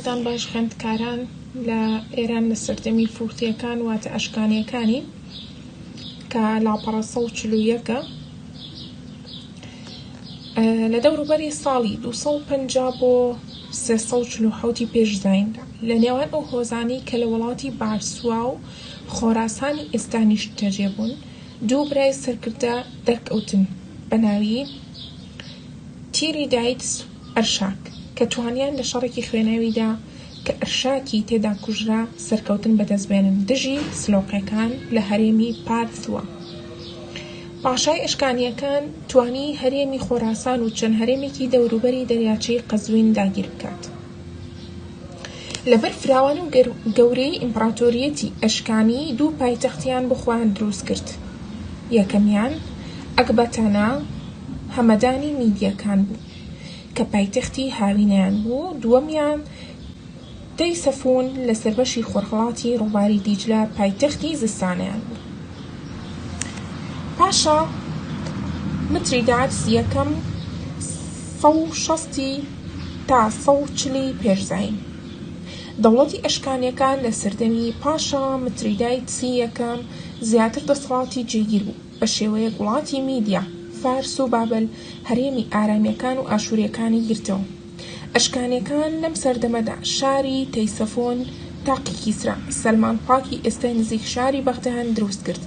تان باش خوێندکاران لە ئێران لە سەردەمی فورتیەکان واتە ئەشکانیەکانی کە لاپەڕە ١٤١ لە دەوروبەری ساڵی 250 بۆ 347 پێش زایندا لە نێوان ئەو هۆزانەی کە لە وڵاتی بارسووا و خۆراسانی ئێستانیش تەجێبوون دوو برای سەرکردە دەرکەوتن بە ناوی تیریدایتس و ئەرشاک کە توانیان لە شەڕێکی خوێناویدا کە ئەرشاکی تێدا کوژرا سەرکەوتن بەدەستبێنن دژی سلۆقیەکان لە هەرێمی پارتووە. پاشای ئەشکانیەکان توانی هەرێمی خۆراسان و چەند هەرێمێکی دەوروبەری دەریاچەی قەزوین داگیر بکات. لەبەر فراوان و گەورەی ئیمپراتۆریەتی ئەشکانی دوو پایتەختیان بۆ خۆیان دروست کرد. یەکەمیان ئەکبەتانا هەمەدانی میدیەکان بوو کە پایتەختی هاوینەیان بوو، دووەمیان تەیسەفۆن لە سەربەشی خۆرهەڵاتی ڕووباری دیجلە پایتەختی زستانیان بوو. پاشا متریداتس یەکەم 160 تا 140 پێشزاین دەوڵەتی ئەشکانیەکان لە سەردەمی پاشا متریدایتسی یەکەم زیاتر دەسەڵاتی جێگیر بوو بە شێوەیەک وڵاتی میدیا، فارس و بابل هەرێمی ئارامیەکان و ئاشووریەکانی گرتەوە. ئەشکانیەکان لەم سەردەمەدا شاری تەیسەفۆن تاقی کیسرا سەلمان پاکی ئێستای نزیک شاری بەغدان دروست کرد.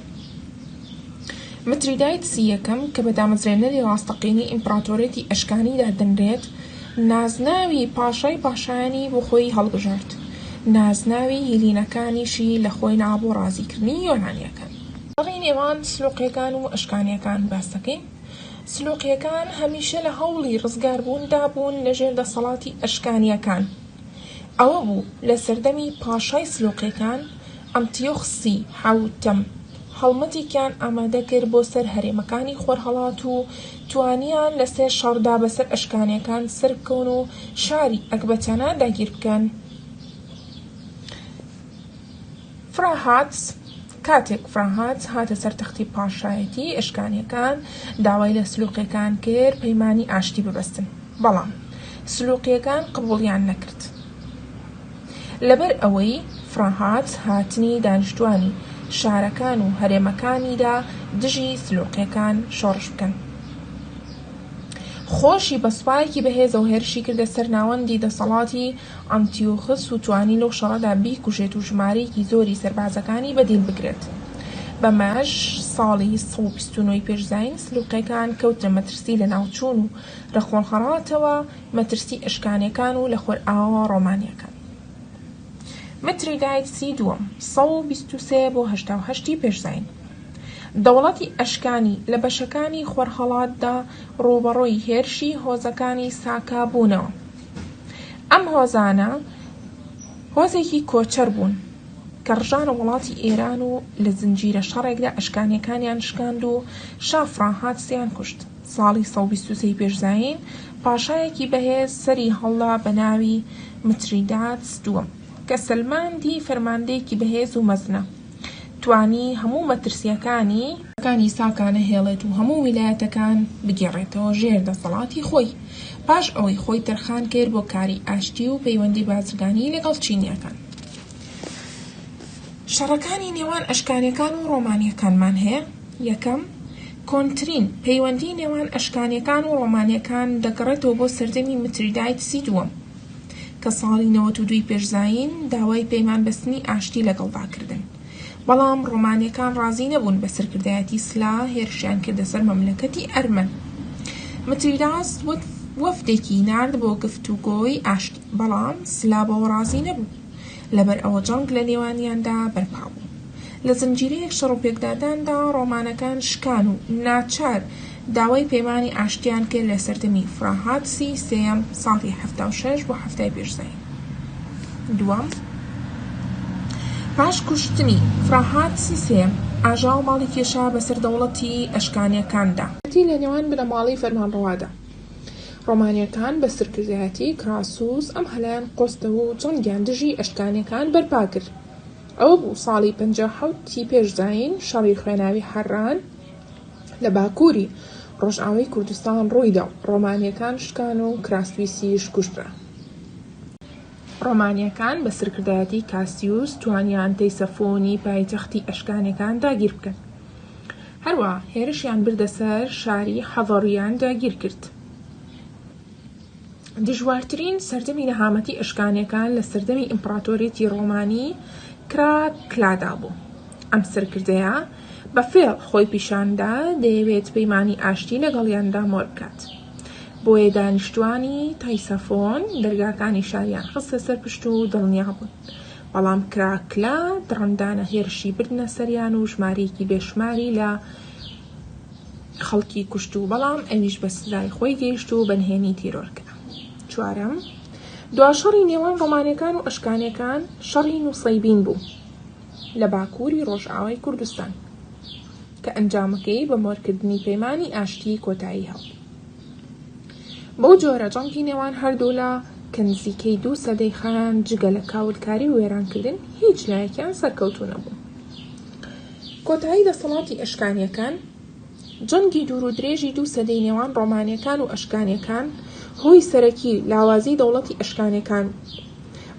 متریدایتسی یەکەم کە بە دامەزرێنەری ڕاستەقینەی ئیمپراتۆریەتی ئەشکانیدا دەنرێت نازناوی پاشای پاشایانی بۆ خۆی هەڵبژارد، نازناوی هیلینەکانیشی لە خۆی نا بۆ ڕازیکردنی یۆنانیەکان. ڕێی نێوان سلۆقیەکان و ئەشکانیەکان باس دەکەین. سلۆقیەکان هەمیشە لە هەوڵی ڕزگاربووندا بوون لەژێر دەسەڵاتی ئەشکانیەکان. ئەوە بوو لە سەردەمی پاشای سلۆقیەکان ئەنتیۆخسی حاوتەم هەڵمەتێکیان ئامادە کرد بۆ سەر هەرێمەکانی خۆرهەڵات و توانیان لەسێ شەڕدا بەسەر ئەشکانیەکان سەر بکەون و شاری ئەکبەتانا داگیر بکەن. کاتێک فراهاتس هاتە سەر تەختی پاشایەتی ئەشکانیەکان داوای لە سلۆقیەکان کرد پەیمانی ئاشتی ببەستن، بەڵام سلۆقیەکان قبوڵیان نەکرد. لەبەر ئەوەی فراهاتس هاتنی دانیشتوانی شارەکان و هەرێمەکانیدا دژی سلۆقیەکان شۆڕش بکەن. خۆشی بەسوپایەکی بەهێز و هێرشی کردە سەر ناوەندی دەسەڵاتی ئەنتیۆخس و توانی لەو شەڕەدا بیکوژێت و ژمارەیەکی زۆری سەربازەکانی بەدیل بگرێت. بەمەش ساڵی 129 پێش زاین سلۆقیەکان کەوتنە مەترسی لە ناوچوون و رەخۆنخەڵاتەوە مەترسی ئەشکانیەکان و لە خۆرئاوە ڕۆمانیەکان. متریدایتسی دووەم 123 بۆ 88 پێش زاین دەوڵەتی ئەشکانی لە بەشەکانی خۆرهەڵاتدا ڕووبەڕووی هێرشی هۆزەکانی ساکا بوونەوە. ئەم هۆزانە هۆزێکی کۆچەر بوون کە ڕژانە وڵاتی ئێران و لە زنجیرە شەڕێکدا ئەشکانیەکانیان شکاند و شا فراهاتسیان کوشت. ساڵی 123 پێش زاین پاشایەکی بەهێز سەری هەڵدا بە ناوی متریداتس دووەم کە سەلماندی فەرماندەیەکی بەهێز و مەزنە، توانی هەموو مەترسیەکانی ساکانە هێڵێت و هەموو ویلایەتەکان بگێڕێتەوە ژێر دەسەڵاتی خۆی پاش ئەوەی خۆی تەرخان کرد بۆ کاری ئاشتی و پەیوەندی بازرگانی لەگەڵ چینیەکان. شەڕەکانی نێوان ئەشکانیەکان و ڕۆمانیەکانمان هەیە. یەکەم کۆنترین پەیوەندی نێوان ئەشکانیەکان و ڕۆمانیەکان دەگەڕێتەوە بۆ سەردەمی متریدایتسی دووەم کە ساڵی 92 پێش زاین داوای پەیمان بەستنی ئاشتی لەگەڵداکردن، بەڵام ڕۆمانیەکان ڕازی نەبوون بە سەرکردایەتی سلا هێرشیان کردە سەر مەملەکەتی ئەرمەن. متریداتس وەفدێکی نارد بۆ گفتوگۆی ئاشتی، بەڵام سلا بەوە ڕازی نەبوو، لەبەر ئەوە جەنگ لە نێوانیاندا بەرپا بوو. لە زنجیرەیەک شەڕ و پێکداداندا ڕۆمانەکان شکان و ناچار داوای پەیمانی ئاشتیان کرد لە سەردەمی فراهاتسی سێیەم ساڵی 76 بۆ 70 پێش زاین. دووەم پاش کوشتنی فراهاتسی سێم ئاژاو ماڵی کێشا بەسەر دەوڵەتی ئەشکانیەکاندا لە نێوان بنەماڵی فەرمانڕەوادا. ڕۆمانیەکان بە سەرکردایەتی کراسوس ئەم هەلایان قۆستەوە و جەنگیان دژی ئەشکانیەکان بەرپا کرد. ئەوە بوو ساڵی 57 پێش زاین شەڕی خوێناوی هەران لە باکووری ڕۆژئاوای کوردستان ڕوویدا و ڕۆمانیەکان شکان و کراسویسیش کوژرا. ڕۆمانیەکان بە سەرکردایەتی کاسیوس توانیان تەیسەفۆنی پایتەختی ئەشکانیەکان داگیر بکەن. هەروەها هێرشیان بردە سەر شاری حەڤەڕیان داگیر کرد. دژوارترین سەردەمی نەهامەتی ئەشکانیەکان لە سەردەمی ئیمپراتۆریەتی ڕۆمانی کراکلادا بوو. ئەم سەرکردەیە بە فێڵ خۆی پیشاندا دەیەوێت پەیمانی ئاشتی لەگەڵیاندا مۆر بکات. بۆیە دانیشتوانی تایسەفۆن دەرگاکانی شاریان خستە سەر پشت و دڵنیا بوون. بەڵام کراکلا دڕندانە هێرشی بردنە سەریان و ژمارەیەکی بێشماری لە خەڵکی کوشت و بەڵام ئەویش بە سزای خۆی گەیشت و بەنهێنی تیرۆرکرا. چوارەم، دواشەڕی نێوان ڕۆمانیەکان و ئەشکانیەکان شەڕی نووسەیبین بوو لە باکووری ڕۆژئاوای کوردستان کە ئەنجامەکەی بە مۆرکردنی پەیمانی ئاشتی کۆتایی هەڵ. بەو جۆرە جەنگی نێوان هەردوو لە کە نزیکەی 2 سەدەی خان جگە لە کاولکاری و وێرانکردن هیچ لایەکیان سەرکەوتوو نەبوو. کۆتایی دەسەڵاتی ئەشکانیەکان جەنگی دوور و درێژی 2 سەدەی نێوان ڕۆمانیەکان و ئەشکانیەکان هۆی سەرەکی لاوازی دەوڵەتی ئەشکانیەکان،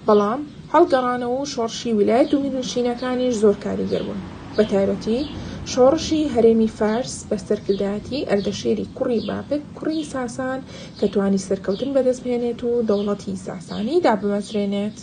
بەڵام هەڵگەڕانەوە و شۆڕشی ویلایەت و میرنشینەکانیش زۆر کاریگەر بوون. بە تایبەتی شۆڕشی هەرێمی فارس بە سەرکردایەتی ئەردەشێری کوڕی بابک کوڕی ساسان کە توانی سەرکەوتن بەدەست بهێنێت و دەوڵەتی ساسانی دابمەزرێنێت.